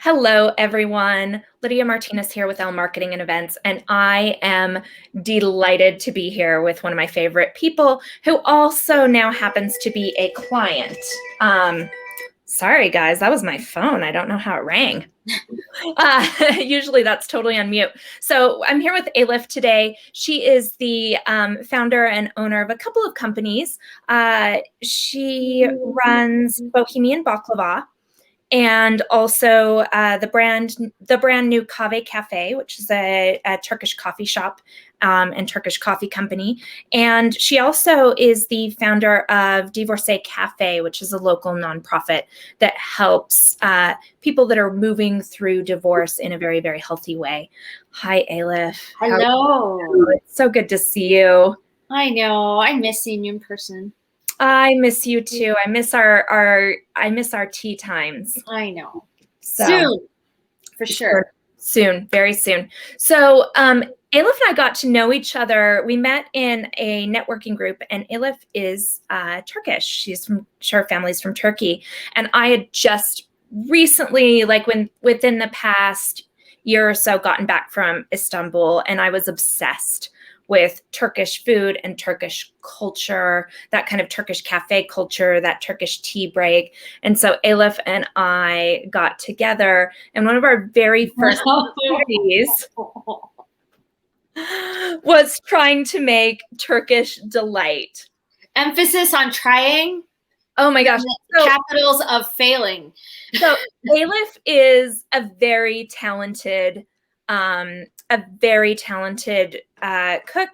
Hello, everyone. Lydia Martinez here with Elle Marketing and Events, and I am delighted to be here with one of my favorite people who also now happens to be a client. Sorry, guys, that was my phone. I don't know how it rang. Usually that's totally on mute. So I'm here with Elif today. She is the founder and owner of a couple of companies. She runs Bohemian Baklava, and also the brand new Kahve Cafe, which is a Turkish coffee shop and Turkish coffee company. And she also is the founder of Divorcee Cafe, which is a local nonprofit that helps people that are moving through divorce in a very, very healthy way. Hi, Elif. Hello. It's so good to see you. I know. I miss seeing you in person. I miss you too. I miss our tea times. I know. So, soon, for sure. Soon, very soon. So Elif and I got to know each other. We met in a networking group, and Elif is Turkish. Her family's from Turkey. And I had just recently, within the past year or so, gotten back from Istanbul, and I was obsessed with Turkish food and Turkish culture, that kind of Turkish cafe culture, that Turkish tea break. And so Elif and I got together, and one of our very first activities was trying to make Turkish delight. Emphasis on trying. Oh my gosh. Capitals of failing. So Elif is a very talented cook.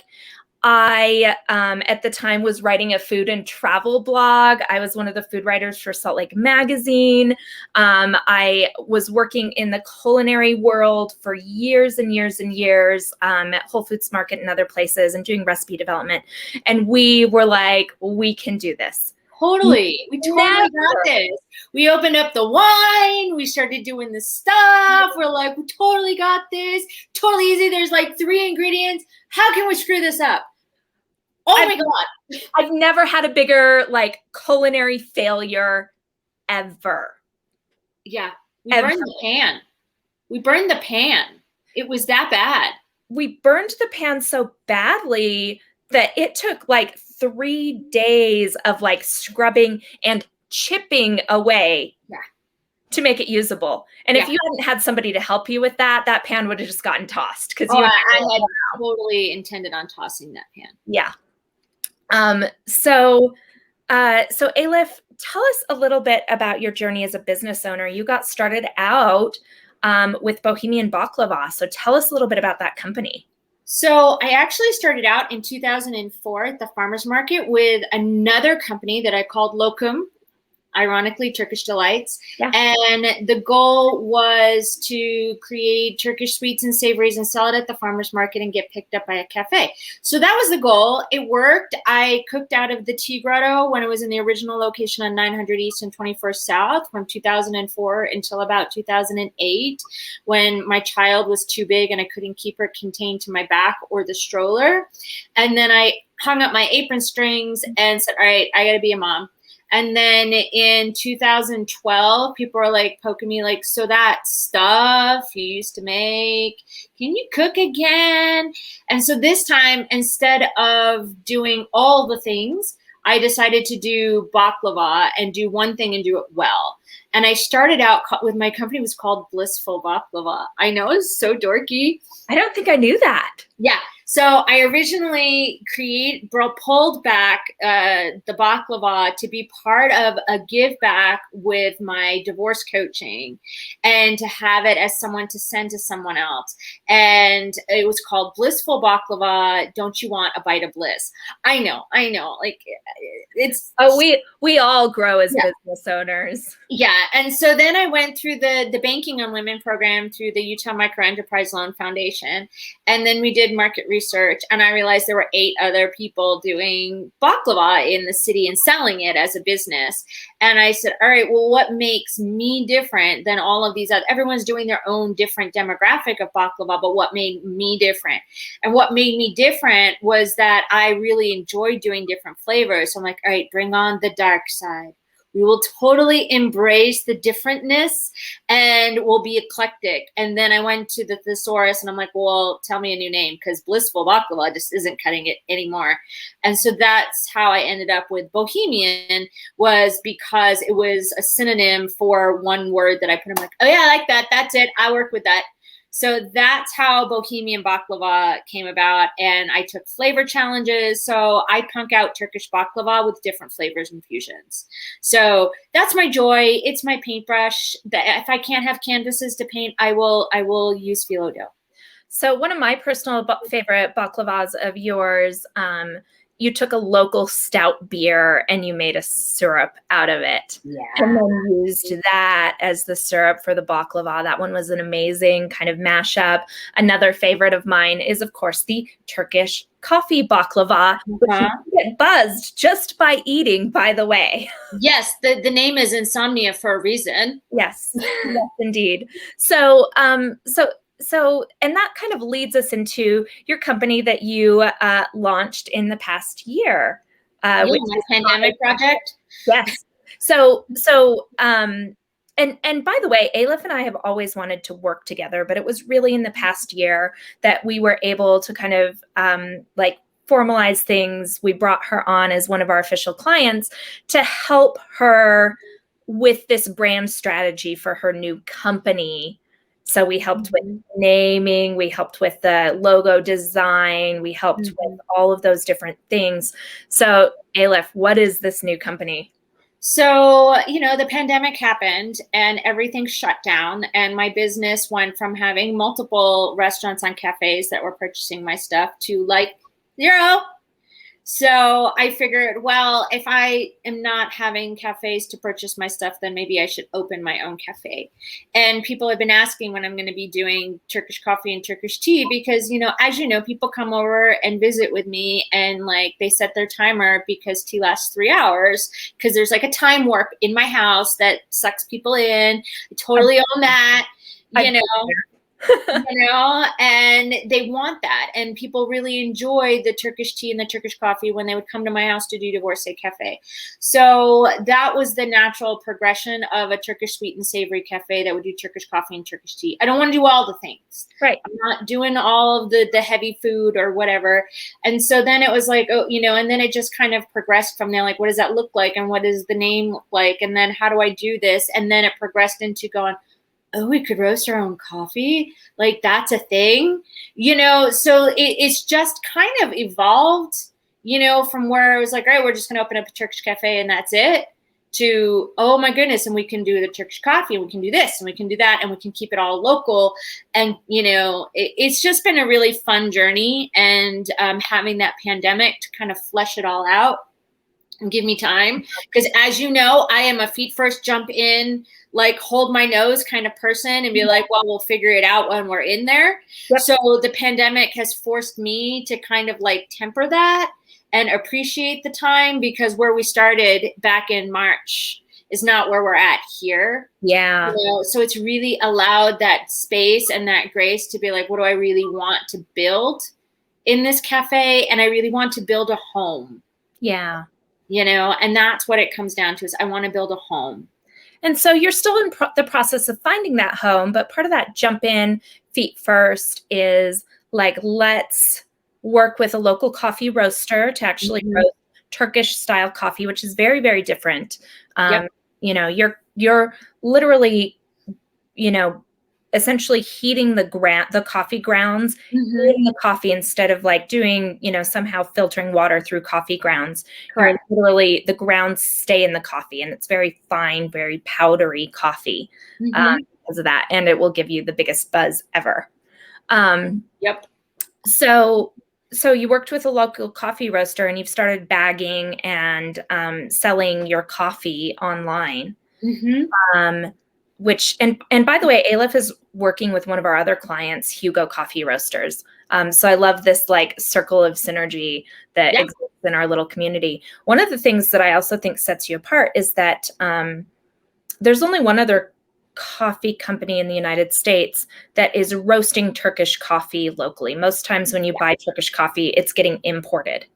I, at the time, was writing a food and travel blog. I was one of the food writers for Salt Lake Magazine. I was working in the culinary world for years and years and years at Whole Foods Market and other places, and doing recipe development. And we were like, we can do this. Totally. We totally got this. We opened up the wine. We started doing the stuff. We're like, we totally got this. Totally easy. There's like 3 ingredients. How can we screw this up? Oh my God. I've never had a bigger culinary failure ever. Yeah. We burned the pan. We burned the pan. It was that bad. We burned the pan so badly that it took 3 days of scrubbing and chipping away to make it usable. And if you hadn't had somebody to help you with that, that pan would have just gotten tossed. Because I had totally intended on tossing that pan. Yeah. So Elif, tell us a little bit about your journey as a business owner. You got started out with Bohemian Baklava. So tell us a little bit about that company. So I actually started out in 2004 at the farmer's market with another company that I called Lokum, ironically Turkish Delights. Yeah. And the goal was to create Turkish sweets and savories and sell it at the farmer's market and get picked up by a cafe. So that was the goal. It worked. I cooked out of the Tea Grotto when it was in the original location on 900 East and 21st South from 2004 until about 2008, when my child was too big and I couldn't keep her contained to my back or the stroller. And then I hung up my apron strings and said, all right, I got to be a mom. And then in 2012, people were poking me so that stuff you used to make, can you cook again? And so this time, instead of doing all the things, I decided to do baklava and do one thing and do it well. And I started out with my company was called Blissful Baklava. I know, it's so dorky. I don't think I knew that. Yeah. So I originally pulled back the baklava to be part of a give back with my divorce coaching and to have it as someone to send to someone else. And it was called Blissful Baklava. Don't you want a bite of bliss? I know. It's we all grow as business owners. Yeah. And so then I went through the Banking on Women program through the Utah Microenterprise Loan Foundation. And then we did market research, and I realized there were 8 other people doing baklava in the city and selling it as a business. And I said, all right, well, what makes me different than all of these other? Everyone's doing their own different demographic of baklava, but what made me different? And what made me different was that I really enjoyed doing different flavors. So I'm like, all right, bring on the dark side. We will totally embrace the differentness and we'll be eclectic. And then I went to the thesaurus and I'm like, well, tell me a new name, because blissful baklava just isn't cutting it anymore. And so that's how I ended up with Bohemian, was because it was a synonym for one word that I put in, like, oh yeah, I like that. That's it. I work with that. So that's how Bohemian Baklava came about. And I took flavor challenges. So I punk out Turkish baklava with different flavors and fusions. So that's my joy. It's my paintbrush. If I can't have canvases to paint, I will use phyllo dough. So one of my personal favorite baklavas of yours, you took a local stout beer and you made a syrup out of it. Yeah. And then used that as the syrup for the baklava. That one was an amazing kind of mashup. Another favorite of mine is, of course, the Turkish coffee baklava, which you get buzzed just by eating, by the way. Yes, the name is insomnia for a reason. Yes, yes, indeed. So, and that kind of leads us into your company that you launched in the past year. My pandemic project. Yes. And by the way, Elif and I have always wanted to work together, but it was really in the past year that we were able to kind of like formalize things. We brought her on as one of our official clients to help her with this brand strategy for her new company. So we helped with naming, we helped with the logo design, we helped with all of those different things. So Elif, what is this new company? So, the pandemic happened and everything shut down, and my business went from having multiple restaurants and cafes that were purchasing my stuff to like 0. So I figured, well, if I am not having cafes to purchase my stuff, then maybe I should open my own cafe. And people have been asking when I'm going to be doing Turkish coffee and Turkish tea, because, as you know, people come over and visit with me and like they set their timer because tea lasts 3 hours, because there's like a time warp in my house that sucks people in. I totally own that, and they want that. And people really enjoy the Turkish tea and the Turkish coffee when they would come to my house to do Divorcee Cafe. So that was the natural progression of a Turkish sweet and savory cafe that would do Turkish coffee and Turkish tea. I don't want to do all the things. Right. I'm not doing all of the heavy food or whatever. And so then it was like, and then it just kind of progressed from there. Like, what does that look like? And what does the name look like? And then how do I do this? And then it progressed into going, oh, we could roast our own coffee. Like, that's a thing, so it's just kind of evolved, from where I was like, all right, we're just going to open up a Turkish cafe and that's it, to, oh my goodness. And we can do the Turkish coffee and we can do this and we can do that and we can keep it all local. And, it's just been a really fun journey, and having that pandemic to kind of flesh it all out and give me time. Because as you know, I am a feet first, jump in, like hold my nose kind of person and be like, well, we'll figure it out when we're in there. Yep. So the pandemic has forced me to kind of like temper that and appreciate the time, because where we started back in March is not where we're at here. Yeah. So it's really allowed that space and that grace to be like, what do I really want to build in this cafe? And I really want to build a home. Yeah. And that's what it comes down to, is I want to build a home. And so you're still in the process of finding that home, but part of that jump in feet first is like, let's work with a local coffee roaster to actually roast Turkish style coffee, which is very, very different. Yep. You're literally, essentially heating the coffee grounds in the coffee instead of like doing, somehow filtering water through coffee grounds. Correct. Literally the grounds stay in the coffee, and it's very fine, very powdery coffee because of that. And it will give you the biggest buzz ever. Yep. So you worked with a local coffee roaster and you've started bagging and selling your coffee online. Which, and by the way, Elif is working with one of our other clients, Hugo Coffee Roasters. So I love this like circle of synergy that exists in our little community. One of the things that I also think sets you apart is that there's only one other coffee company in the United States that is roasting Turkish coffee locally. Most times when you buy Turkish coffee, it's getting imported.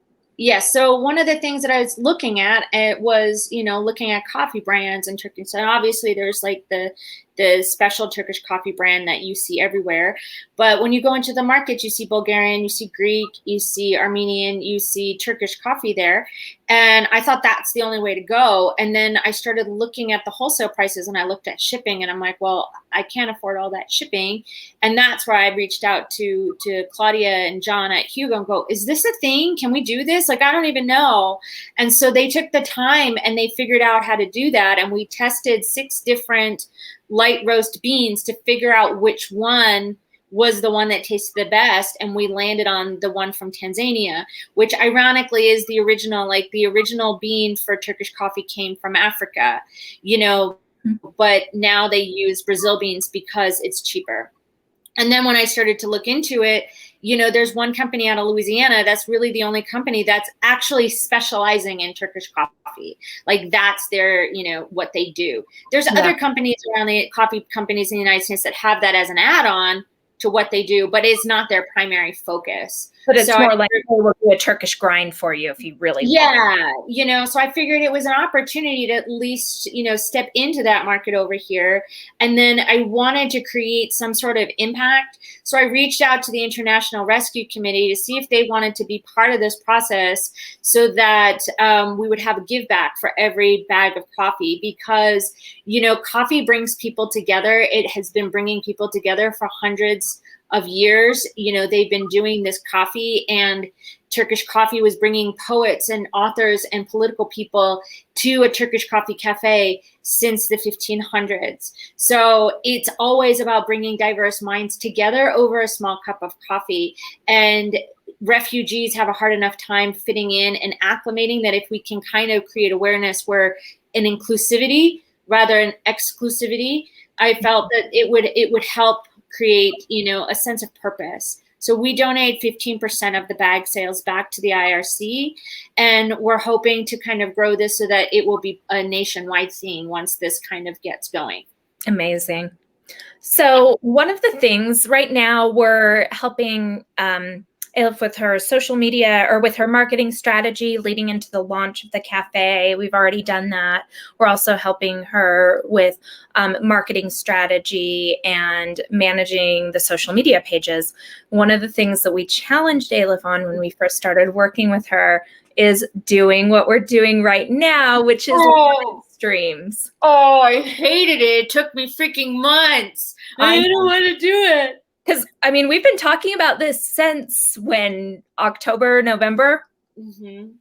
Yes. So one of the things that I was looking at was, looking at coffee brands in Turkey. So obviously there's like the special Turkish coffee brand that you see everywhere. But when you go into the market, you see Bulgarian, you see Greek, you see Armenian, you see Turkish coffee there. And I thought that's the only way to go. And then I started looking at the wholesale prices and I looked at shipping and I'm like, well, I can't afford all that shipping. And that's where I reached out to Claudia and John at Hugo and go, is this a thing? Can we do this? Like, I don't even know. And so they took the time and they figured out how to do that. And we tested 6 different light roast beans to figure out which one was the one that tasted the best, and we landed on the one from Tanzania, which ironically is the original. Like, the original bean for Turkish coffee came from Africa, but now they use Brazil beans because it's cheaper. And then when I started to look into it, there's one company out of Louisiana that's really the only company that's actually specializing in Turkish coffee. Like, that's their, what they do. There's other companies around, the coffee companies in the United States, that have that as an add-on to what they do, but it's not their primary focus. But it's more like we'll do a Turkish grind for you if you really want. So I figured it was an opportunity to at least, step into that market over here. And then I wanted to create some sort of impact. So I reached out to the International Rescue Committee to see if they wanted to be part of this process so that we would have a give back for every bag of coffee, because, coffee brings people together. It has been bringing people together for hundreds of years. They've been doing this coffee, and Turkish coffee was bringing poets and authors and political people to a Turkish coffee cafe since the 1500s. So it's always about bringing diverse minds together over a small cup of coffee. And refugees have a hard enough time fitting in and acclimating that if we can kind of create awareness where an inclusivity rather than exclusivity, I felt that it would help create, a sense of purpose. So we donate 15% of the bag sales back to the IRC, and we're hoping to kind of grow this so that it will be a nationwide thing once this kind of gets going. Amazing. So one of the things right now, we're helping Elif with her social media, or with her marketing strategy leading into the launch of the cafe. We've already done that. We're also helping her with marketing strategy and managing the social media pages. One of the things that we challenged Elif on when we first started working with her is doing what we're doing right now, which is live streams. Oh, I hated it. It took me freaking months. I didn't want to do it. Because, we've been talking about this since when? October, November? Mm-hmm.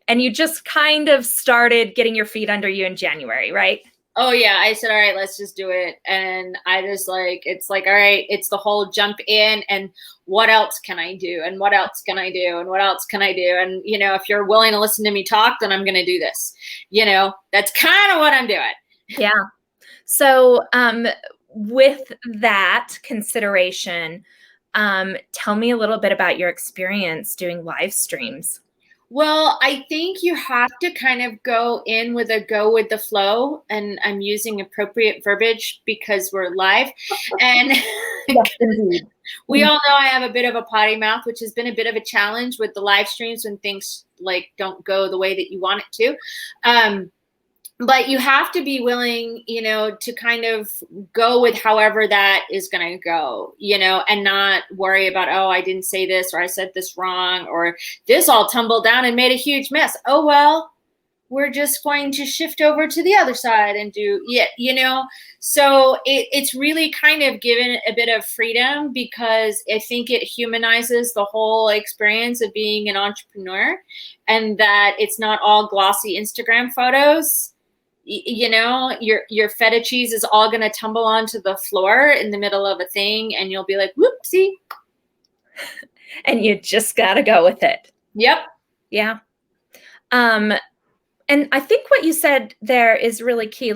And you just kind of started getting your feet under you in January, right? Oh, yeah. I said, all right, let's just do it. And I just it's like, all right, it's the whole jump in and what else can I do? And what else can I do? And what else can I do? And, if you're willing to listen to me talk, then I'm going to do this. That's kind of what I'm doing. Yeah. So, with that consideration, tell me a little bit about your experience doing live streams. Well, I think you have to kind of go with the flow, and I'm using appropriate verbiage because we're live. And yes, indeed. We all know I have a bit of a potty mouth, which has been a bit of a challenge with the live streams when things don't go the way that you want it to. But you have to be willing, to kind of go with however that is going to go, and not worry about, oh, I didn't say this, or I said this wrong, or this all tumbled down and made a huge mess. Oh, well, we're just going to shift over to the other side and do it, So it's really kind of given a bit of freedom, because I think it humanizes the whole experience of being an entrepreneur, and that it's not all glossy Instagram photos. Your feta cheese is all going to tumble onto the floor in the middle of a thing, and you'll be like, whoopsie. And you just got to go with it. Yep. Yeah. And I think what you said there is really key,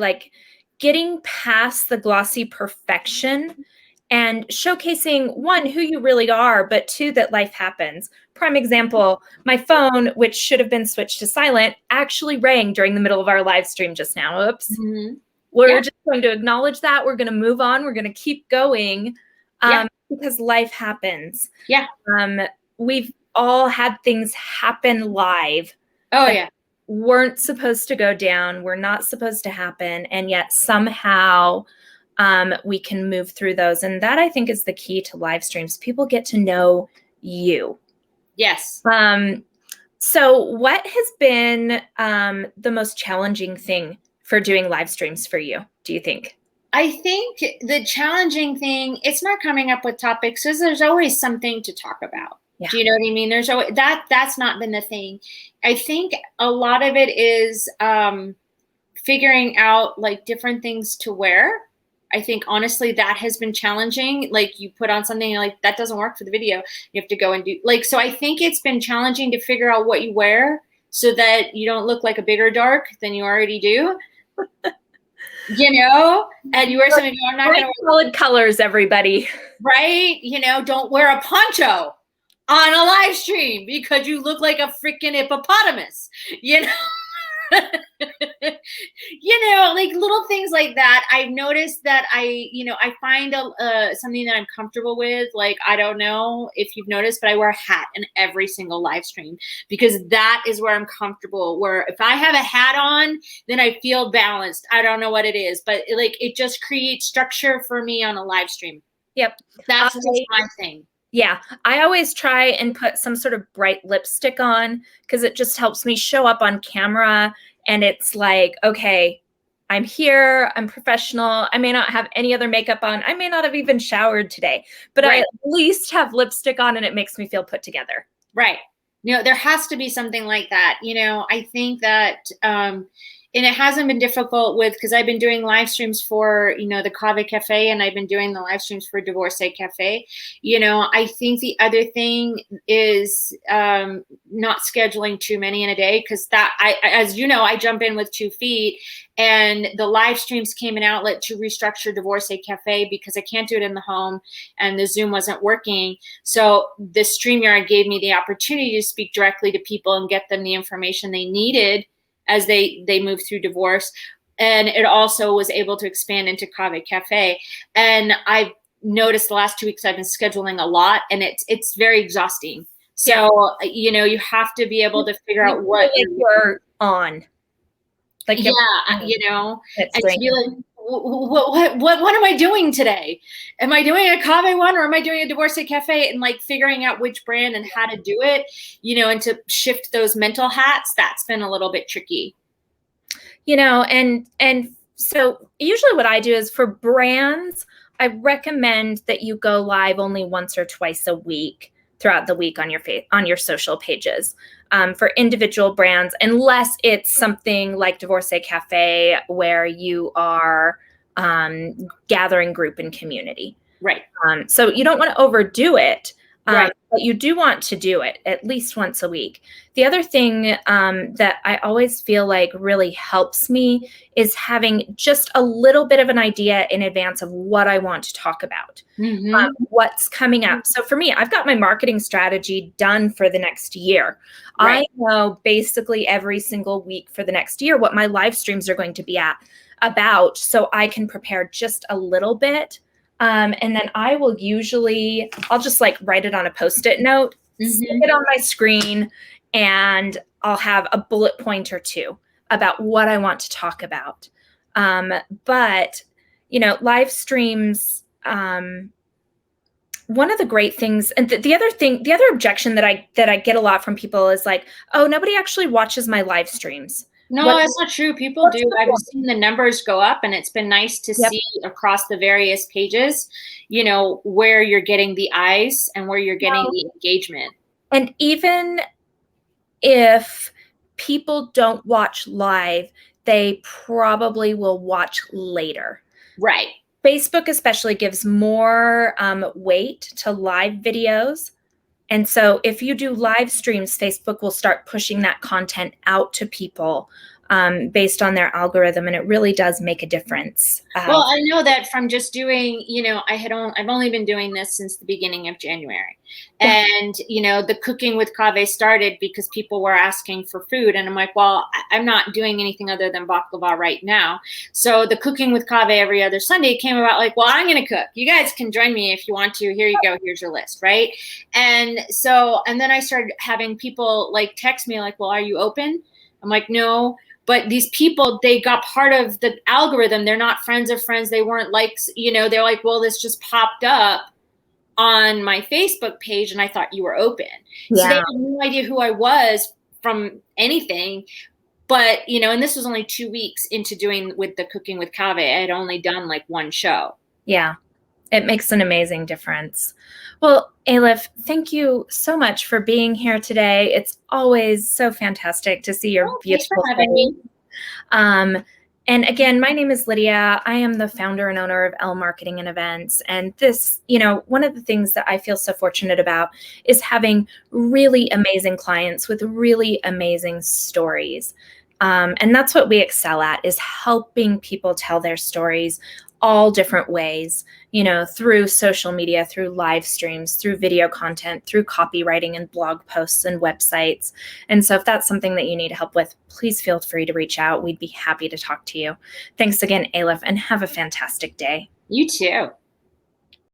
getting past the glossy perfection and showcasing, one, who you really are, but two, that life happens. Prime example, my phone, which should have been switched to silent, actually rang during the middle of our live stream just now. Oops. Mm-hmm. We're just going to acknowledge that. We're going to move on. We're going to keep going because life happens. Yeah. We've all had things happen live. Oh yeah. Weren't supposed to go down, were not supposed to happen, and yet somehow we can move through those. And that, I think, is the key to live streams. People get to know you. Yes. So what has been the most challenging thing for doing live streams for you, do you think? I think the challenging thing, it's not coming up with topics, because there's always something to talk about. Yeah. Do you know what I mean? There's always, that's not been the thing. I think a lot of it is figuring out like different things to wear. I think honestly that has been challenging. Like you put on something like that doesn't work for the video. You have to go and do like, so I think it's been challenging to figure out what you wear so that you don't look like a bigger dark than you already do. You know, and you wear something, I'm not going to wear solid colors, everybody. Right? You know, don't wear a poncho on a live stream because you look like a freaking hippopotamus, you know? You know, like little things like that. I've noticed that I find something that I'm comfortable with. Like, I don't know if you've noticed, but I wear a hat in every single live stream because that is where I'm comfortable. Where if I have a hat on, then I feel balanced. I don't know what it is, but it just creates structure for me on a live stream. Yep. That's just my thing. Yeah, I always try and put some sort of bright lipstick on because it just helps me show up on camera. And it's like, okay, I'm here, I'm professional. I may not have any other makeup on. I may not have even showered today, but I at least have lipstick on and it makes me feel put together. Right. You know, there has to be something like that. You know, I think that, and it hasn't been difficult because I've been doing live streams for, the Kahve Cafe, and I've been doing the live streams for Divorcee Cafe. You know, I think the other thing is not scheduling too many in a day because as you know, I jump in with 2 feet, and the live streams came an outlet to restructure Divorcee Cafe because I can't do it in the home and the Zoom wasn't working. So the StreamYard gave me the opportunity to speak directly to people and get them the information they needed as they move through divorce. And it also was able to expand into Kahve Cafe. And I've noticed the last 2 weeks I've been scheduling a lot, and it's very exhausting. So, you have to be able to figure out what you're on. Like, yeah, and to be like, what am I doing today? Am I doing a Kahve one or am I doing a Divorcee Cafe? And like figuring out which brand and how to do it, and to shift those mental hats, that's been a little bit tricky. And so usually what I do is for brands, I recommend that you go live only once or twice a week throughout the week on your social pages. For individual brands, unless it's something like Divorcee Cafe where you are gathering group and community. Right. So you don't want to overdo it, right. But you do want to do it at least once a week. The other thing that I always feel like really helps me is having just a little bit of an idea in advance of what I want to talk about, what's coming up. So for me, I've got my marketing strategy done for the next year. Right. I know basically every single week for the next year what my live streams are going to be about, so I can prepare just a little bit. And then I'll just like write it on a Post-it note, stick it on my screen, and I'll have a bullet point or 2 about what I want to talk about. But, live streams, one of the great things, and the other objection that I get a lot from people is like, oh, nobody actually watches my live streams. No, that's not true. People do. I've seen the numbers go up, and it's been nice to see across the various pages, where you're getting the eyes and where you're getting the engagement. And even if people don't watch live, they probably will watch later. Right. Facebook especially gives more weight to live videos. And so if you do live streams, Facebook will start pushing that content out to people based on their algorithm, and it really does make a difference. Well, I know that from just doing, I've only been doing this since the beginning of January. And, the cooking with Kave started because people were asking for food. And I'm like, well, I'm not doing anything other than baklava right now. So the cooking with Kave every other Sunday came about like, well, I'm going to cook. You guys can join me if you want to. Here you go. Here's your list. Right. And then I started having people like text me like, well, are you open? I'm like, no. But these people, they got part of the algorithm. They're not friends of friends. They weren't likes, they're like, well, this just popped up on my Facebook page and I thought you were open. Yeah. So they had no idea who I was from anything. But, and this was only 2 weeks into doing with the cooking with Kave. I had only done like one show. Yeah. It makes an amazing difference. Well, Elif, thank you so much for being here today. It's always so fantastic to see your beautiful face. And again, my name is Lydia. I am the founder and owner of Elle Marketing and Events. And this, one of the things that I feel so fortunate about is having really amazing clients with really amazing stories. And that's what we excel at, is helping people tell their stories all different ways, through social media, through live streams, through video content, through copywriting and blog posts and websites. And so if that's something that you need help with, please feel free to reach out. We'd be happy to talk to you. Thanks again, Elif, and have a fantastic day. You too.